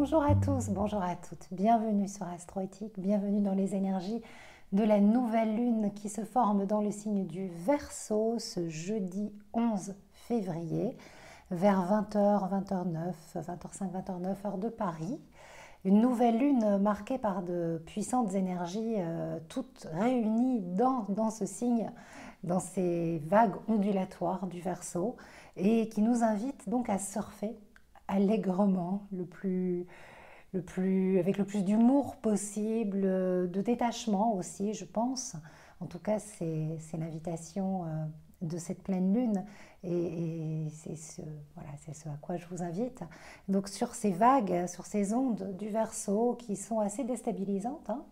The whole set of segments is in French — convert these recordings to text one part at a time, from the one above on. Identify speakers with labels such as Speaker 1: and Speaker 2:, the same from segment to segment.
Speaker 1: Bonjour à tous, bonjour à toutes, bienvenue sur Astroéthique, bienvenue dans les énergies de la nouvelle lune qui se forme dans le signe du Verseau ce jeudi 11 février vers 20h, 20h09, 20h05, 20h09 heure de Paris. Une nouvelle lune marquée par de puissantes énergies toutes réunies dans ce signe, dans ces vagues ondulatoires du Verseau et qui nous invite donc à surfer allègrement, avec le plus d'humour possible, de détachement aussi, je pense. En tout cas, c'est l'invitation de cette pleine lune et c'est voilà, ce à quoi je vous invite. Donc sur ces vagues, sur ces ondes du Verseau qui sont assez déstabilisantes, hein.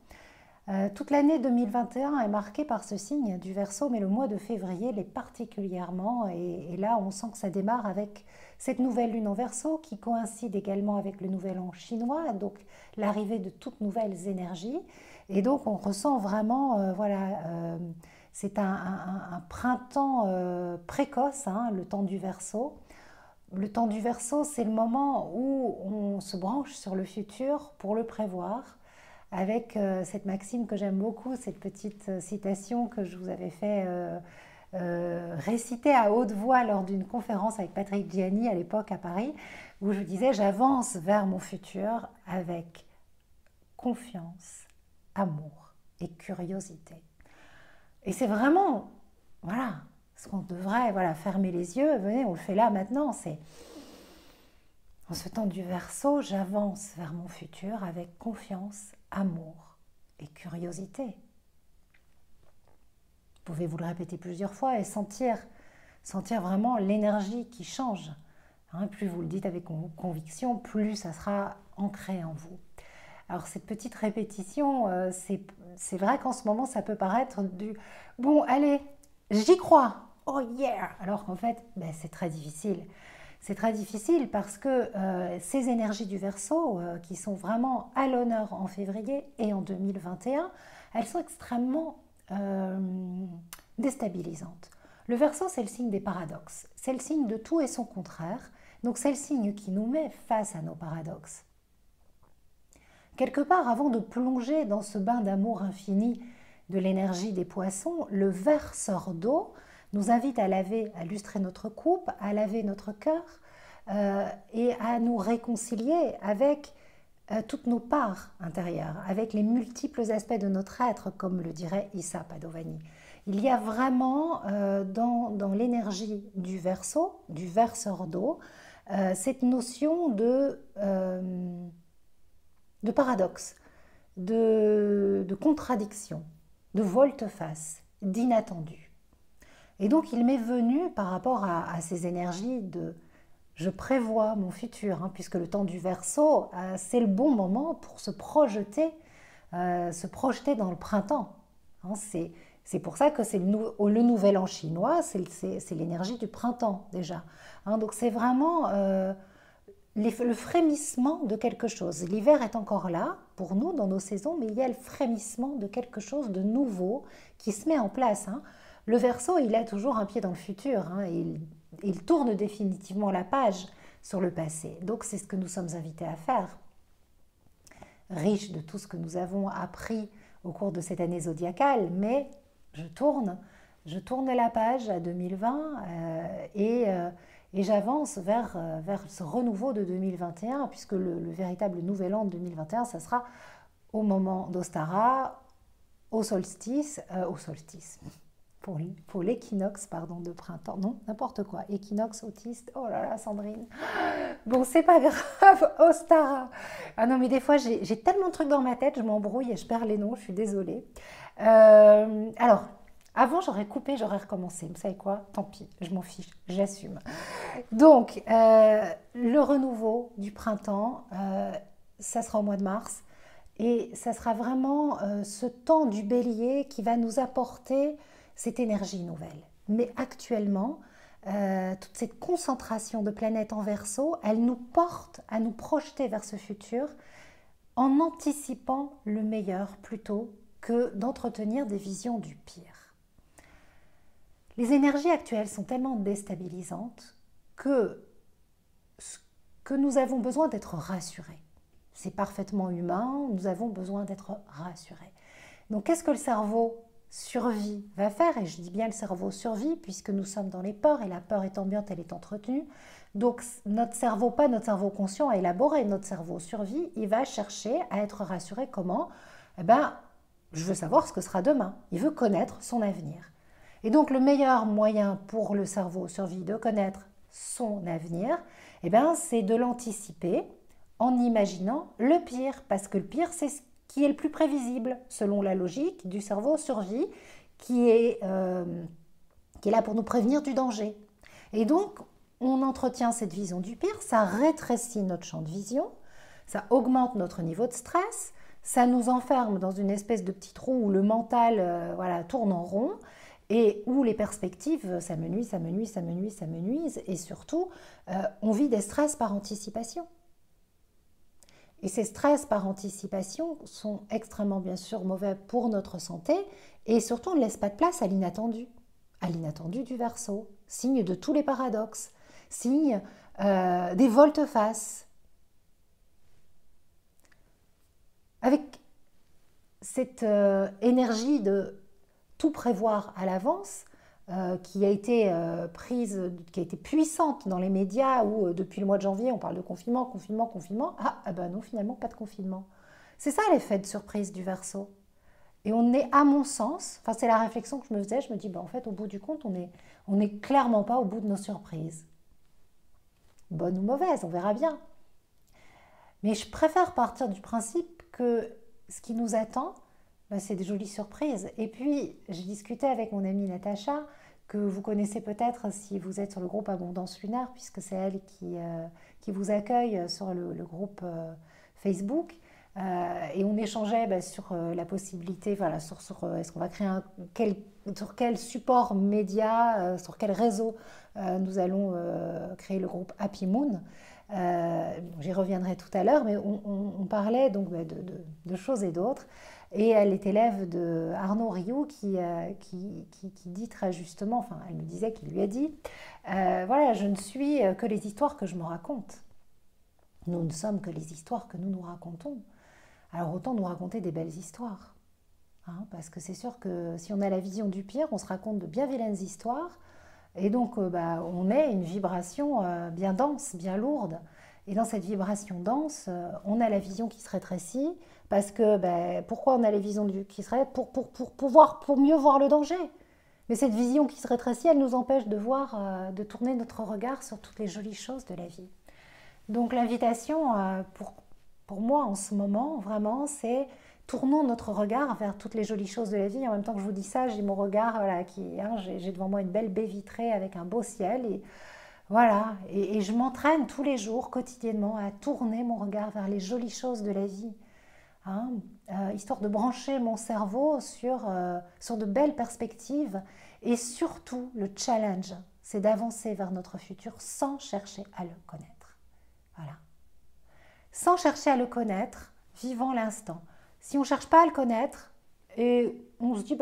Speaker 1: Toute l'année 2021 est marquée par ce signe du Verseau, mais le mois de février l'est particulièrement. Et là, on sent que ça démarre avec cette nouvelle lune en Verseau qui coïncide également avec le nouvel an chinois, donc l'arrivée de toutes nouvelles énergies. Et donc, on ressent vraiment, c'est un printemps précoce, hein, le temps du Verseau. Le temps du Verseau, c'est le moment où on se branche sur le futur pour le prévoir avec cette maxime que j'aime beaucoup, cette petite citation que je vous avais fait réciter à haute voix lors d'une conférence avec Patrick Gianni à l'époque à Paris, où je disais j'avance vers mon futur avec confiance, amour et curiosité. Et c'est vraiment, voilà, ce qu'on devrait, voilà, fermer les yeux, venez, on le fait là maintenant, c'est en ce temps du Verseau, j'avance vers mon futur avec confiance, amour et curiosité. Vous pouvez vous le répéter plusieurs fois et sentir vraiment l'énergie qui change. Hein, plus vous le dites avec conviction, plus ça sera ancré en vous. Alors cette petite répétition, c'est vrai qu'en ce moment ça peut paraître du « bon allez, j'y crois, oh yeah !» alors qu'en fait c'est très difficile. C'est très difficile parce que ces énergies du Verseau, qui sont vraiment à l'honneur en février et en 2021, elles sont extrêmement déstabilisantes. Le Verseau, c'est le signe des paradoxes. C'est le signe de tout et son contraire. Donc c'est le signe qui nous met face à nos paradoxes. Quelque part, avant de plonger dans ce bain d'amour infini de l'énergie des poissons, le verseur d'eau nous invite à laver, à lustrer notre coupe, à laver notre cœur et à nous réconcilier avec toutes nos parts intérieures, avec les multiples aspects de notre être, comme le dirait Issa Padovani. Il y a vraiment dans l'énergie du Verseau, du verseur d'eau, cette notion de paradoxe, de contradiction, de volte-face, d'inattendu. Et donc il m'est venu par rapport à ces énergies de je prévois mon futur, hein, puisque le temps du Verseau, c'est le bon moment pour se projeter dans le printemps. Hein, c'est pour ça que c'est le nouvel an chinois, c'est l'énergie du printemps déjà. Hein, donc c'est vraiment le frémissement de quelque chose. L'hiver est encore là pour nous dans nos saisons, mais il y a le frémissement de quelque chose de nouveau qui se met en place. Hein. Le Verseau, il a toujours un pied dans le futur, hein, et il tourne définitivement la page sur le passé. Donc c'est ce que nous sommes invités à faire. Riche de tout ce que nous avons appris au cours de cette année zodiacale, mais je tourne la page à 2020 et j'avance vers ce renouveau de 2021, puisque le véritable nouvel an de 2021, ça sera au moment d'Ostara, au solstice, pour l'équinoxe de printemps, non, n'importe quoi, équinoxe, autiste, oh là là Sandrine, bon c'est pas grave, Ostara, ah non mais des fois j'ai tellement de trucs dans ma tête, je m'embrouille et je perds les noms, je suis désolée. Alors, avant j'aurais coupé, j'aurais recommencé, vous savez quoi, tant pis, je m'en fiche, j'assume. Donc, le renouveau du printemps, ça sera au mois de mars, et ça sera vraiment ce temps du bélier qui va nous apporter cette énergie nouvelle. Mais actuellement, toute cette concentration de planètes en Verseau, elle nous porte à nous projeter vers ce futur en anticipant le meilleur plutôt que d'entretenir des visions du pire. Les énergies actuelles sont tellement déstabilisantes que nous avons besoin d'être rassurés. c'est parfaitement humain, nous avons besoin d'être rassurés. Donc qu'est-ce que le cerveau survie va faire? Et je dis bien le cerveau survie puisque nous sommes dans les peurs et la peur est ambiante, elle est entretenue. Donc notre cerveau, pas notre cerveau conscient à élaborer, notre cerveau survie, il va chercher à être rassuré comment? Eh bien, je veux savoir ce que sera demain. Il veut connaître son avenir. Et donc le meilleur moyen pour le cerveau survie de connaître son avenir, eh bien, c'est de l'anticiper en imaginant le pire, parce que le pire, c'est ce qui est le plus prévisible, selon la logique du cerveau survie, qui est là pour nous prévenir du danger. Et donc, on entretient cette vision du pire, ça rétrécit notre champ de vision, ça augmente notre niveau de stress, ça nous enferme dans une espèce de petit trou où le mental tourne en rond, et où les perspectives s'amenuisent, et surtout, on vit des stress par anticipation. Et ces stress par anticipation sont extrêmement bien sûr mauvais pour notre santé, et surtout on ne laisse pas de place à l'inattendu du Verseau, signe de tous les paradoxes, signe des volte-face. Avec cette énergie de tout prévoir à l'avance, qui a été prise, qui a été puissante dans les médias où depuis le mois de janvier on parle de confinement. Ah ben non, finalement pas de confinement. C'est ça l'effet de surprise du Verseau. Et on est, à mon sens, enfin c'est la réflexion que je me faisais, je me dis en fait au bout du compte on est clairement pas au bout de nos surprises. Bonne ou mauvaise, on verra bien. Mais je préfère partir du principe que ce qui nous attend, c'est des jolies surprises. Et puis, j'ai discuté avec mon amie Natacha, que vous connaissez peut-être si vous êtes sur le groupe Abondance Lunaire, puisque c'est elle qui vous accueille sur le groupe Facebook. Et on échangeait sur la possibilité, sur est-ce qu'on va créer sur quel support média, sur quel réseau nous allons créer le groupe Happy Moon. J'y reviendrai tout à l'heure, mais on parlait donc de choses et d'autres. Et elle est élève de Arnaud Rioux qui dit très justement, enfin elle me disait qu'il lui a dit, je ne suis que les histoires que je me raconte. Nous ne sommes que les histoires que nous nous racontons. Alors autant nous raconter des belles histoires. Parce que c'est sûr que si on a la vision du pire, on se raconte de bien vilaines histoires. Et donc on met une vibration bien dense, bien lourde. Et dans cette vibration dense, on a la vision qui se rétrécit. Parce que pourquoi on a les visions qui se rétrécissent pour mieux voir le danger. Mais cette vision qui se rétrécit, elle nous empêche de tourner notre regard sur toutes les jolies choses de la vie. Donc l'invitation pour moi en ce moment, vraiment, c'est tournons notre regard vers toutes les jolies choses de la vie. En même temps que je vous dis ça, j'ai mon regard, j'ai devant moi une belle baie vitrée avec un beau ciel. Et voilà, et je m'entraîne tous les jours, quotidiennement, à tourner mon regard vers les jolies choses de la vie. Histoire de brancher mon cerveau sur de belles perspectives. Et surtout, le challenge, c'est d'avancer vers notre futur sans chercher à le connaître. Voilà. Sans chercher à le connaître, vivant l'instant. Si on ne cherche pas à le connaître, et on se dit,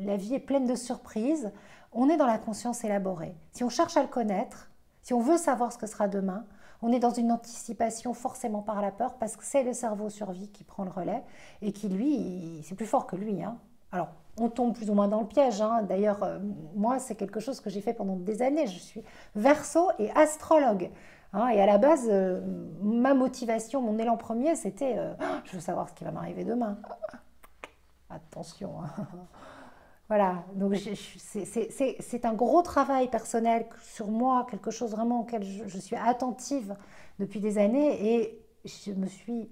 Speaker 1: la vie est pleine de surprises, on est dans la conscience élaborée. Si on cherche à le connaître, si on veut savoir ce que sera demain, on est dans une anticipation forcément par la peur, parce que c'est le cerveau survie qui prend le relais, et qui, lui, c'est plus fort que lui. Alors, on tombe plus ou moins dans le piège. D'ailleurs, moi, c'est quelque chose que j'ai fait pendant des années. Je suis Verseau et astrologue. Et à la base, ma motivation, mon élan premier, c'était je veux savoir ce qui va m'arriver demain. Attention. Voilà, donc c'est un gros travail personnel sur moi, quelque chose vraiment auquel je suis attentive depuis des années, et je me suis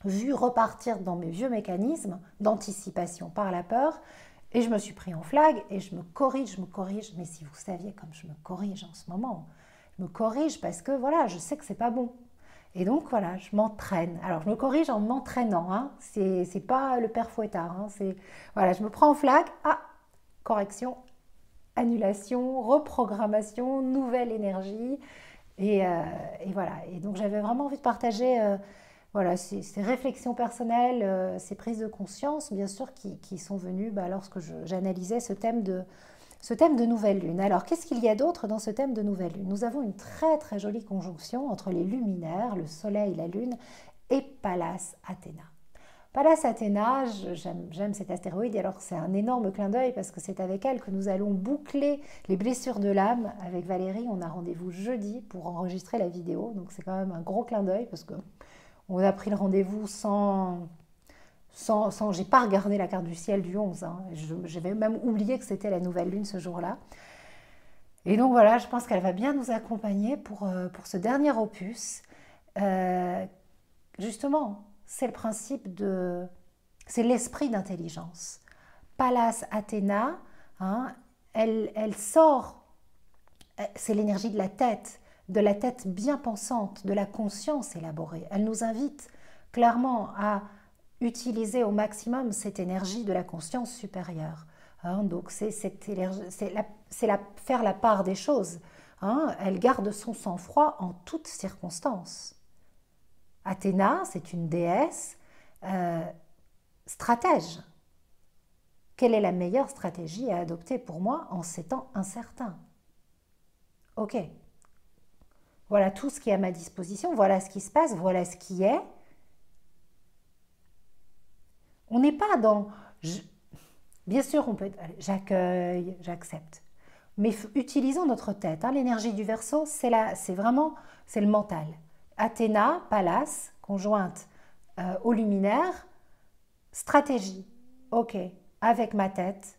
Speaker 1: vue repartir dans mes vieux mécanismes d'anticipation par la peur, et je me suis pris en flag, et je me corrige, mais si vous saviez comme je me corrige en ce moment, je me corrige parce que je sais que c'est pas bon. Et donc je m'entraîne. Alors je me corrige en m'entraînant, c'est pas le père Fouettard, je me prends en flag, correction, annulation, reprogrammation, nouvelle énergie, et voilà. Et donc j'avais vraiment envie de partager ces réflexions personnelles, ces prises de conscience, bien sûr, qui sont venues lorsque j'analysais ce thème ce thème de nouvelle lune. Alors, qu'est-ce qu'il y a d'autre dans ce thème de nouvelle lune? Nous avons une très très jolie conjonction entre les luminaires, le soleil, la lune, et Pallas Athéna. Pallas Athéna, j'aime cet astéroïde, et alors c'est un énorme clin d'œil parce que c'est avec elle que nous allons boucler les blessures de l'âme. Avec Valérie, on a rendez-vous jeudi pour enregistrer la vidéo, donc c'est quand même un gros clin d'œil parce qu'on a pris le rendez-vous j'ai pas regardé la carte du ciel du 11, hein. J'avais même oublié que c'était la nouvelle lune ce jour-là. Et donc voilà, je pense qu'elle va bien nous accompagner pour ce dernier opus. Justement, c'est le principe c'est l'esprit d'intelligence. Pallas Athéna, hein, elle sort, c'est l'énergie de la tête bien pensante, de la conscience élaborée. Elle nous invite clairement à utiliser au maximum cette énergie de la conscience supérieure. Hein, donc c'est faire la part des choses. Hein, elle garde son sang-froid en toutes circonstances. Athéna, c'est une déesse stratège. Quelle est la meilleure stratégie à adopter pour moi en ces temps incertains? Ok. Voilà tout ce qui est à ma disposition, voilà ce qui se passe, voilà ce qui est. On n'est pas dans... Bien sûr, on peut être... J'accueille, j'accepte. Mais utilisons notre tête. Hein. L'énergie du Verseau, c'est le mental. Athéna, Pallas, conjointe au luminaire, stratégie. Ok, avec ma tête,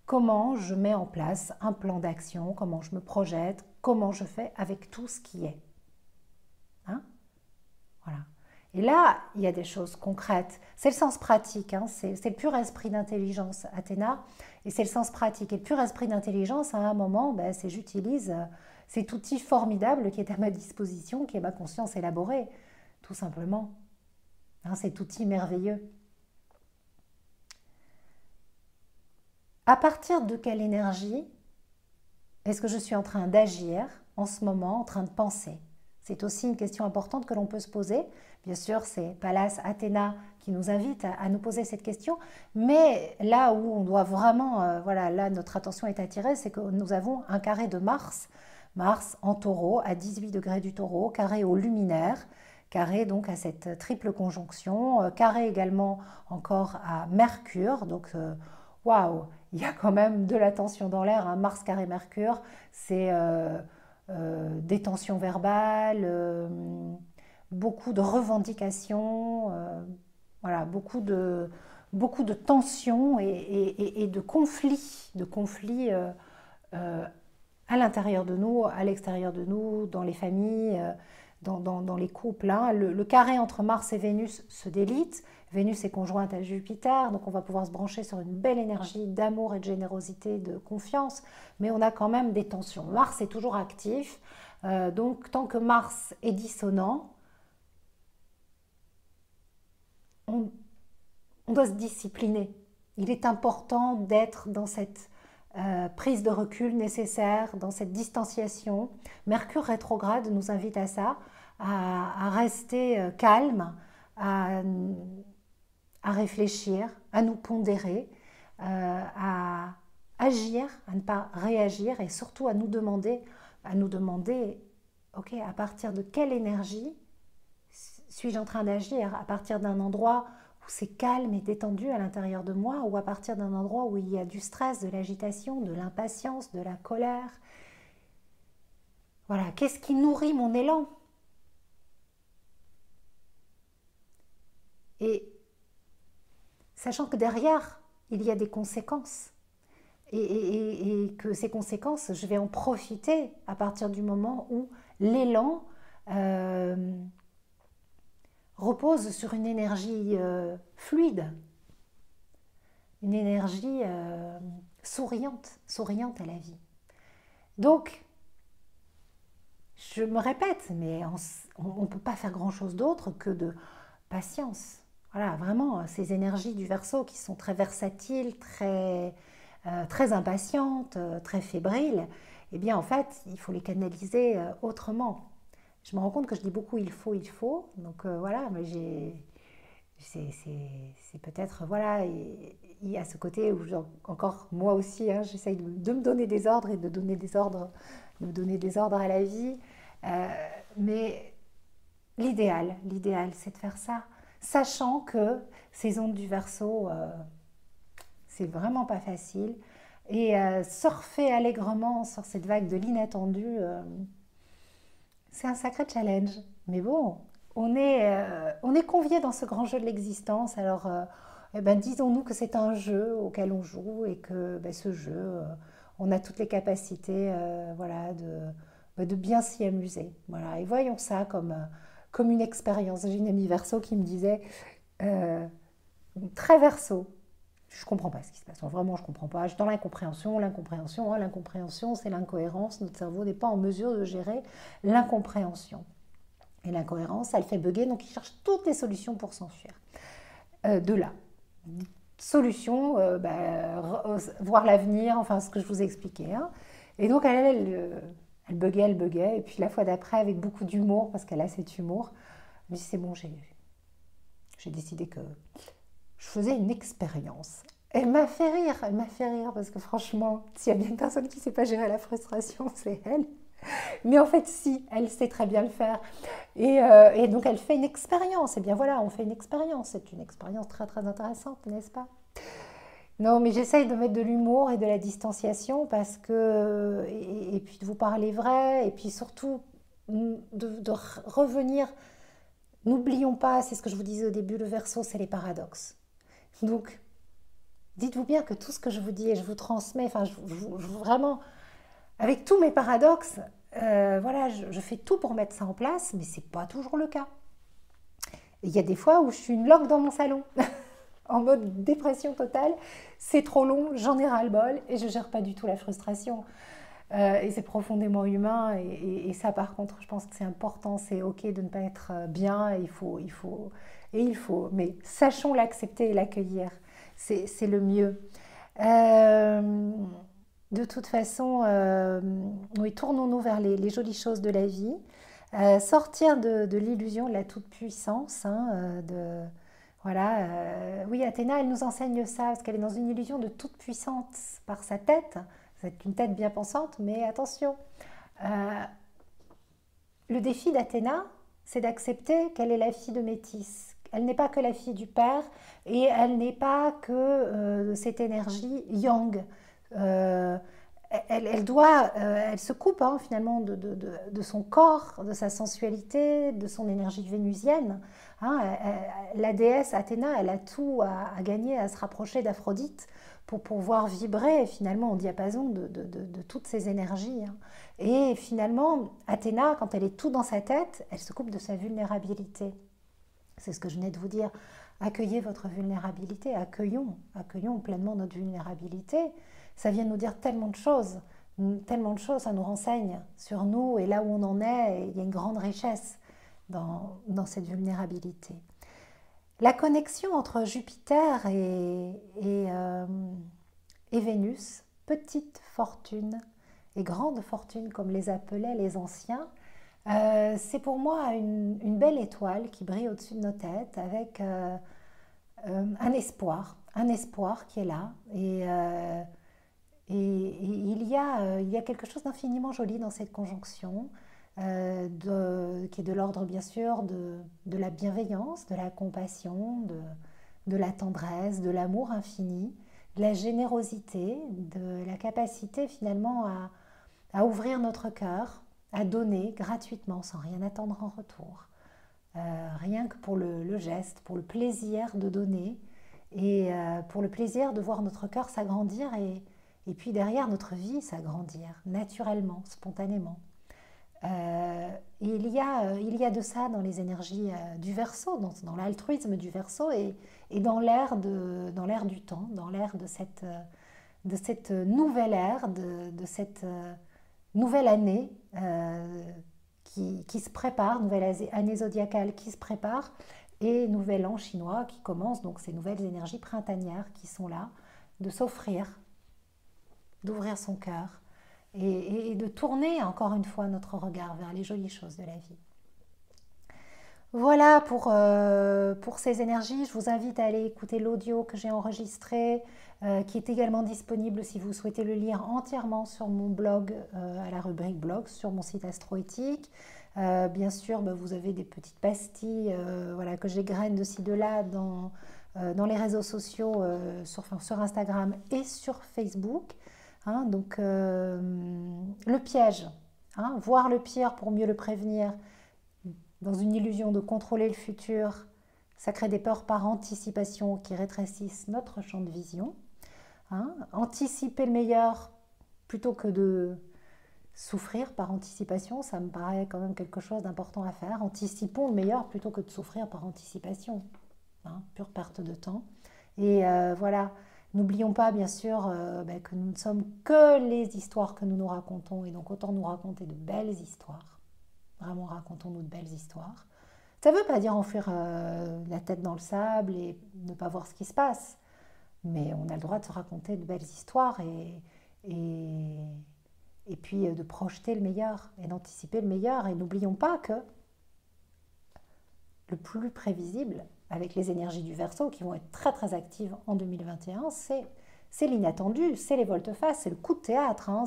Speaker 1: comment je mets en place un plan d'action, comment je me projette, comment je fais avec tout ce qui est. Hein? Voilà. Et là, il y a des choses concrètes. C'est le sens pratique, hein. C'est le pur esprit d'intelligence, Athéna, et c'est le sens pratique. Et le pur esprit d'intelligence, à un moment, c'est j'utilise cet outil formidable qui est à ma disposition, qui est ma conscience élaborée, tout simplement. Hein, cet outil merveilleux. À partir de quelle énergie est-ce que je suis en train d'agir en ce moment, en train de penser? C'est aussi une question importante que l'on peut se poser. Bien sûr, c'est Pallas Athéna qui nous invite à nous poser cette question. Mais là où on doit vraiment, voilà, là notre attention est attirée, c'est que nous avons un carré de Mars. Mars en taureau, à 18 degrés du taureau, carré au luminaire, carré donc à cette triple conjonction, carré également encore à Mercure. Donc, waouh, il y a quand même de la tension dans l'air. Hein. Mars carré Mercure, c'est... des tensions verbales, beaucoup de revendications, voilà, beaucoup de tensions et de conflits à l'intérieur de nous, à l'extérieur de nous, dans les familles, dans les couples. Hein. Le carré entre Mars et Vénus se délite. Vénus est conjointe à Jupiter, donc on va pouvoir se brancher sur une belle énergie d'amour et de générosité, de confiance, mais on a quand même des tensions. Mars est toujours actif, donc tant que Mars est dissonant, on doit se discipliner. Il est important d'être dans cette prise de recul nécessaire, dans cette distanciation. Mercure rétrograde nous invite à ça, à rester calme, à réfléchir, à nous pondérer, à agir, à ne pas réagir et surtout à nous demander, ok, à partir de quelle énergie suis-je en train d'agir? À partir d'un endroit où c'est calme et détendu à l'intérieur de moi ou à partir d'un endroit où il y a du stress, de l'agitation, de l'impatience, de la colère? Voilà, qu'est-ce qui nourrit mon élan? Et sachant que derrière, il y a des conséquences. Et que ces conséquences, je vais en profiter à partir du moment où l'élan repose sur une énergie fluide, une énergie souriante à la vie. Donc, je me répète, mais on ne peut pas faire grand-chose d'autre que de patience. Voilà, vraiment, ces énergies du Verseau qui sont très versatiles, très impatientes, très fébriles, eh bien en fait, il faut les canaliser autrement. Je me rends compte que je dis beaucoup il faut, donc voilà, mais c'est peut-être, voilà, il il y a ce côté où, encore moi aussi, hein, j'essaye de me donner des ordres et de donner des ordres, de me donner des ordres à la vie. Euh, mais l'idéal, c'est de faire ça, sachant que ces ondes du Verseau, c'est vraiment pas facile. Et surfer allègrement sur cette vague de l'inattendu, c'est un sacré challenge. Mais bon, on est conviés dans ce grand jeu de l'existence. Alors, eh ben, disons-nous que c'est un jeu auquel on joue et que ben, ce jeu, on a toutes les capacités voilà, de bien s'y amuser. Voilà. Et voyons ça comme une expérience. J'ai une amie Verseau qui me disait, euh, très Verseau, je comprends pas ce qui se passe. Vraiment, je comprends pas. Je suis dans l'incompréhension. L'incompréhension, hein, l'incompréhension, c'est l'incohérence. Notre cerveau n'est pas en mesure de gérer l'incompréhension. Et l'incohérence, elle fait bugger, donc il cherche toutes les solutions pour s'enfuir. De là, solution, voir l'avenir, enfin ce que je vous ai expliqué. Hein. Et donc elle buguait. Et puis la fois d'après, avec beaucoup d'humour, parce qu'elle a cet humour, elle me dit c'est bon, j'ai décidé que je faisais une expérience. Elle m'a fait rire parce que franchement, s'il y a bien une personne qui ne sait pas gérer la frustration, c'est elle. Mais en fait, si, elle sait très bien le faire. Et donc, elle fait une expérience. Et bien voilà, on fait une expérience. C'est une expérience très, très intéressante, n'est-ce pas? Non, mais j'essaye de mettre de l'humour et de la distanciation parce que... Et puis de vous parler vrai. Et puis surtout, de revenir. N'oublions pas, c'est ce que je vous disais au début, le Verseau, c'est les paradoxes. Donc, dites-vous bien que tout ce que je vous dis et je vous transmets, enfin, vraiment, avec tous mes paradoxes, voilà, je fais tout pour mettre ça en place, mais c'est pas toujours le cas. Il y a des fois où je suis une loque dans mon salon, en mode dépression totale, c'est trop long, j'en ai ras-le-bol et je gère pas du tout la frustration. Et c'est profondément humain et ça par contre je pense que c'est important, c'est ok de ne pas être bien, il faut, mais sachons l'accepter et l'accueillir, c'est le mieux. Euh, de toute façon, oui, tournons-nous vers les jolies choses de la vie. Sortir de l'illusion de la toute-puissance. Hein, voilà, oui, Athéna, elle nous enseigne ça, parce qu'elle est dans une illusion de toute-puissance par sa tête. C'est une tête bien pensante, mais attention. Euh, le défi d'Athéna, c'est d'accepter qu'elle est la fille de Métis. Elle n'est pas que la fille du père, et elle n'est pas que cette énergie yang. Euh, elle se coupe hein, finalement de son corps, de sa sensualité, de son énergie vénusienne. Hein, la déesse Athéna, elle a tout à gagner à se rapprocher d'Aphrodite pour pouvoir vibrer finalement au diapason de toutes ces énergies. Hein. Et finalement, Athéna, quand elle est tout dans sa tête, elle se coupe de sa vulnérabilité. C'est ce que je venais de vous dire. Accueillez votre vulnérabilité, accueillons pleinement notre vulnérabilité. Ça vient nous dire tellement de choses, ça nous renseigne sur nous et là où on en est. Et il y a une grande richesse dans cette vulnérabilité. La connexion entre Jupiter et Vénus, petite fortune et grande fortune comme les appelaient les anciens, c'est pour moi une belle étoile qui brille au-dessus de nos têtes avec un espoir qui est là. Et il y a quelque chose d'infiniment joli dans cette conjonction, qui est de l'ordre bien sûr de la bienveillance, de la compassion, de la tendresse, de l'amour infini, de la générosité, de la capacité finalement à ouvrir notre cœur, à donner gratuitement sans rien attendre en retour. Rien que pour le geste, pour le plaisir de donner et pour le plaisir de voir notre cœur s'agrandir et puis derrière notre vie s'agrandir naturellement, spontanément. Il y a de ça dans les énergies du Verseau, dans l'altruisme du Verseau et dans l'ère du temps, dans l'ère de cette nouvelle ère, de cette nouvelle année qui se prépare, nouvelle année zodiacale qui se prépare et nouvel an chinois qui commence, donc ces nouvelles énergies printanières qui sont là, de s'offrir, d'ouvrir son cœur et de tourner encore une fois notre regard vers les jolies choses de la vie. Voilà pour ces énergies. Je vous invite à aller écouter l'audio que j'ai enregistré, qui est également disponible si vous souhaitez le lire entièrement sur mon blog, à la rubrique blog, sur mon site Astroéthique. Bien sûr, bah, vous avez des petites pastilles voilà, que j'égrène de ci, de là dans les réseaux sociaux, sur Instagram et sur Facebook. Hein, donc, le piège, hein, voir le pire pour mieux le prévenir, dans une illusion de contrôler le futur, ça crée des peurs par anticipation qui rétrécissent notre champ de vision. Hein. Anticiper le meilleur plutôt que de souffrir par anticipation, ça me paraît quand même quelque chose d'important à faire. Anticipons le meilleur plutôt que de souffrir par anticipation. Hein, pure perte de temps. Et voilà, n'oublions pas bien sûr que nous ne sommes que les histoires que nous nous racontons, et donc autant nous raconter de belles histoires. Vraiment, racontons-nous de belles histoires. Ça ne veut pas dire enfuir la tête dans le sable et ne pas voir ce qui se passe, mais on a le droit de se raconter de belles histoires et, et puis de projeter le meilleur et d'anticiper le meilleur. Et n'oublions pas que le plus prévisible, avec les énergies du Verseau qui vont être très très actives en 2021, c'est l'inattendu, c'est les volte-face, c'est le coup de théâtre. Hein,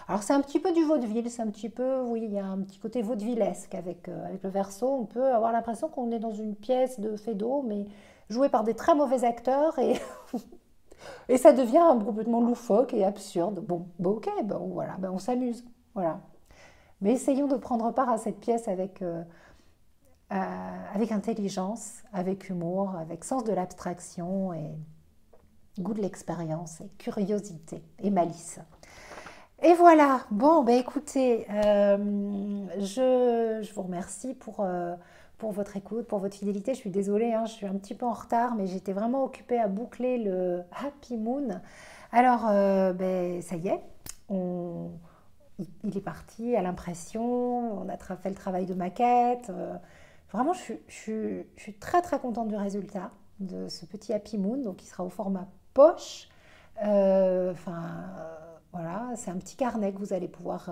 Speaker 1: alors c'est un petit peu du vaudeville, c'est un petit peu, oui, il y a un petit côté vaudevillesque avec le Verseau. On peut avoir l'impression qu'on est dans une pièce de Feydeau, mais jouée par des très mauvais acteurs et ça devient complètement loufoque et absurde. Bon ok, bon, voilà, on s'amuse. Voilà. Mais essayons de prendre part à cette pièce avec intelligence, avec humour, avec sens de l'abstraction et goût de l'expérience et curiosité et malice. Et voilà, bon, ben écoutez, je vous remercie pour votre écoute, pour votre fidélité. Je suis désolée, hein, je suis un petit peu en retard, mais j'étais vraiment occupée à boucler le Happy Moon. Alors, ben, ça y est, il est parti à l'impression, on a fait le travail de maquette. Vraiment, je suis très très contente du résultat de ce petit Happy Moon, donc il sera au format poche. Enfin, voilà, c'est un petit carnet que vous allez pouvoir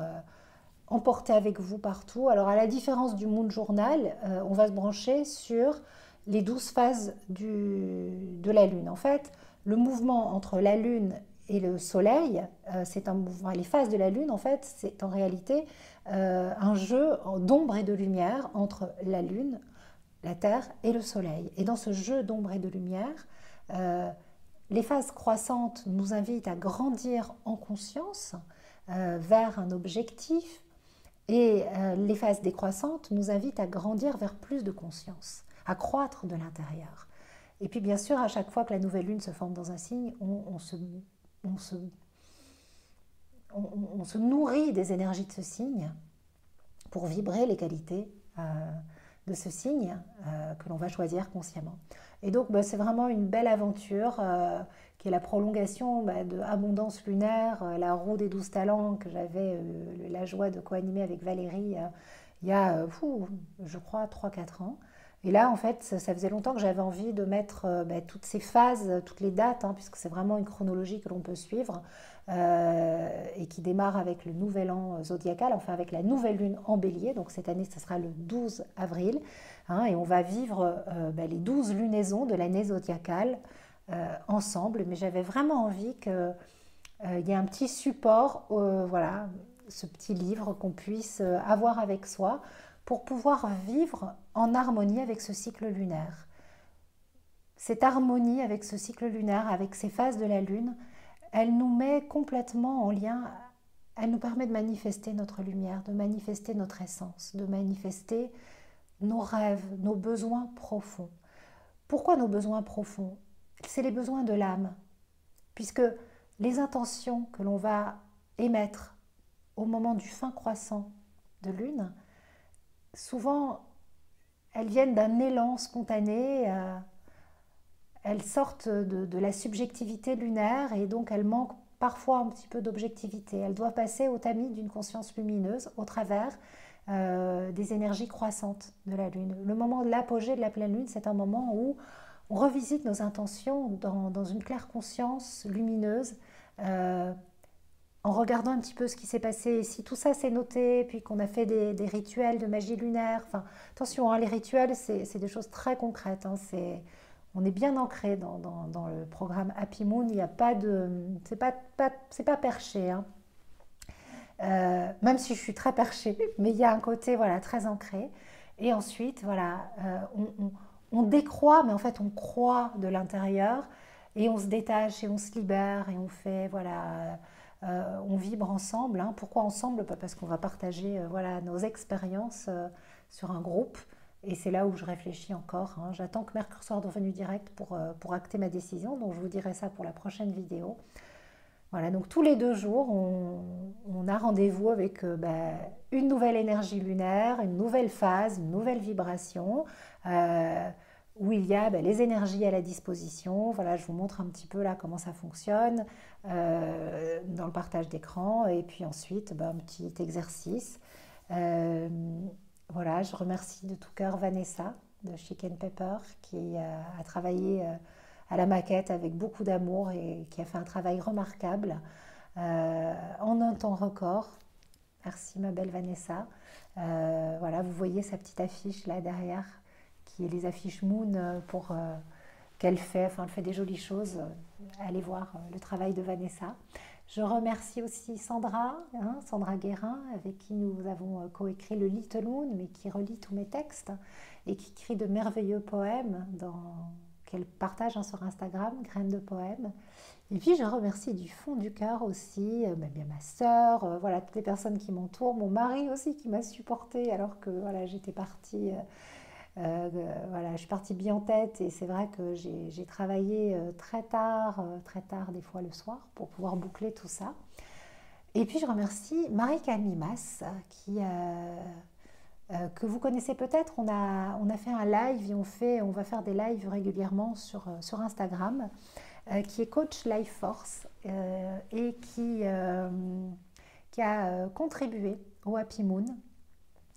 Speaker 1: emporter avec vous partout. Alors, à la différence du Moon Journal, on va se brancher sur les 12 phases de la Lune. En fait, le mouvement entre la Lune et le Soleil, c'est un mouvement. Les phases de la Lune, en fait, c'est en réalité un jeu d'ombre et de lumière entre la Lune, la Terre et le Soleil. Et dans ce jeu d'ombre et de lumière, les phases croissantes nous invitent à grandir en conscience vers un objectif, et les phases décroissantes nous invitent à grandir vers plus de conscience, à croître de l'intérieur. Et puis bien sûr, à chaque fois que la nouvelle lune se forme dans un signe, on se nourrit des énergies de ce signe pour vibrer les qualités de ce signe que l'on va choisir consciemment. Et donc c'est vraiment une belle aventure qui est la prolongation de Abondance lunaire, la roue des 12 talents que j'avais la joie de co-animer avec Valérie il y a, je crois, 3-4 ans. Et là, en fait, ça faisait longtemps que j'avais envie de mettre toutes ces phases, toutes les dates, hein, puisque c'est vraiment une chronologie que l'on peut suivre, et qui démarre avec le nouvel an zodiacal, enfin avec la nouvelle lune en bélier. Donc cette année, ce sera le 12 avril. Hein, et on va vivre les 12 lunaisons de l'année zodiacale ensemble. Mais j'avais vraiment envie qu'il y ait un petit support, voilà, ce petit livre qu'on puisse avoir avec soi, pour pouvoir vivre en harmonie avec ce cycle lunaire. Cette harmonie avec ce cycle lunaire, avec ces phases de la Lune, elle nous met complètement en lien, elle nous permet de manifester notre lumière, de manifester notre essence, de manifester nos rêves, nos besoins profonds. Pourquoi nos besoins profonds? C'est les besoins de l'âme, puisque les intentions que l'on va émettre au moment du fin croissant de Lune, souvent, elles viennent d'un élan spontané, elles sortent de la subjectivité lunaire et donc elles manquent parfois un petit peu d'objectivité. Elles doivent passer au tamis d'une conscience lumineuse au travers des énergies croissantes de la Lune. Le moment de l'apogée de la pleine Lune, c'est un moment où on revisite nos intentions dans une claire conscience lumineuse en regardant un petit peu ce qui s'est passé, si tout ça s'est noté, puis qu'on a fait des rituels de magie lunaire. Enfin, attention, hein, les rituels, c'est des choses très concrètes. Hein, on est bien ancré dans le programme Happy Moon. Il n'y a pas de, c'est pas perché. Hein. Même si je suis très perchée, mais il y a un côté voilà très ancré. Et ensuite, voilà, on décroît, mais en fait, on croit de l'intérieur et on se détache et on se libère et on fait voilà. On vibre ensemble. Hein. Pourquoi ensemble? Parce qu'on va partager voilà, nos expériences sur un groupe. Et c'est là où je réfléchis encore. Hein. J'attends que Mercure soit revenu direct pour acter ma décision. Donc je vous dirai ça pour la prochaine vidéo. Voilà, donc tous les 2 jours, on a rendez-vous avec une nouvelle énergie lunaire, une nouvelle phase, une nouvelle vibration, euh, où il y a les énergies à la disposition. Voilà, je vous montre un petit peu là comment ça fonctionne dans le partage d'écran. Et puis ensuite, un petit exercice. Euh, voilà, je remercie de tout cœur Vanessa de Chic and Pepper qui a travaillé à la maquette avec beaucoup d'amour et qui a fait un travail remarquable en un temps record. Merci ma belle Vanessa. Voilà, vous voyez sa petite affiche là derrière, qui est les affiches Moon pour qu'elle fait. Enfin, elle fait des jolies choses. Allez voir le travail de Vanessa. Je remercie aussi Sandra, hein, Sandra Guérin, avec qui nous avons coécrit le Little Moon, mais qui relit tous mes textes et qui écrit de merveilleux poèmes qu'elle partage hein, sur Instagram, Graines de poèmes. Et puis je remercie du fond du cœur aussi bien ma sœur, voilà, toutes les personnes qui m'entourent, mon mari aussi qui m'a supportée alors que voilà, j'étais partie, voilà, je suis partie bien en tête et c'est vrai que j'ai travaillé très tard des fois le soir pour pouvoir boucler tout ça. Et puis je remercie Marie-Camille Mas que vous connaissez peut-être. On a fait un live et on va faire des lives régulièrement sur Instagram, qui est coach Life Force et qui a contribué au Happy Moon,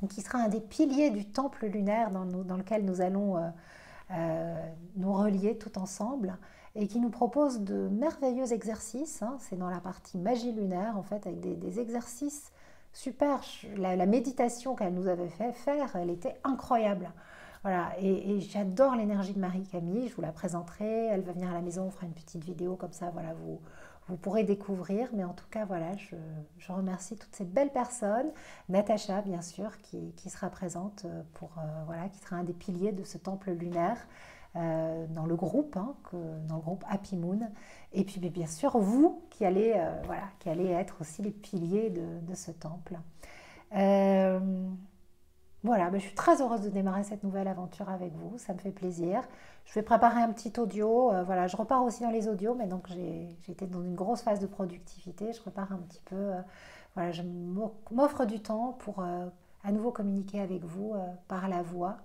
Speaker 1: qui sera un des piliers du temple lunaire dans lequel nous allons nous relier tout ensemble et qui nous propose de merveilleux exercices. Hein. C'est dans la partie magie lunaire, en fait, avec des exercices super. La méditation qu'elle nous avait fait faire, elle était incroyable. Voilà, et j'adore l'énergie de Marie-Camille, je vous la présenterai, elle va venir à la maison, on fera une petite vidéo comme ça, voilà, vous pourrez découvrir, mais en tout cas, voilà, je remercie toutes ces belles personnes, Natacha, bien sûr, qui sera présente voilà, qui sera un des piliers de ce temple lunaire dans le groupe, hein, dans le groupe Happy Moon, et puis bien sûr, vous qui allez, voilà, qui allez être aussi les piliers de ce temple. Voilà, je suis très heureuse de démarrer cette nouvelle aventure avec vous, ça me fait plaisir. Je vais préparer un petit audio, voilà, je repars aussi dans les audios, mais donc j'ai été dans une grosse phase de productivité, je prépare un petit peu, voilà, je m'offre du temps pour à nouveau communiquer avec vous par la voix,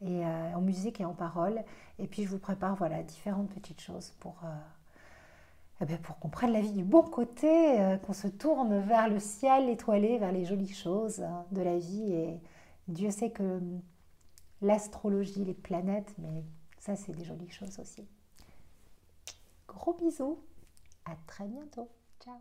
Speaker 1: et en musique et en parole, et puis je vous prépare voilà, différentes petites choses pour qu'on prenne la vie du bon côté, qu'on se tourne vers le ciel étoilé, vers les jolies choses hein, de la vie. Et Dieu sait que l'astrologie, les planètes, mais ça c'est des jolies choses aussi. Gros bisous, à très bientôt, ciao.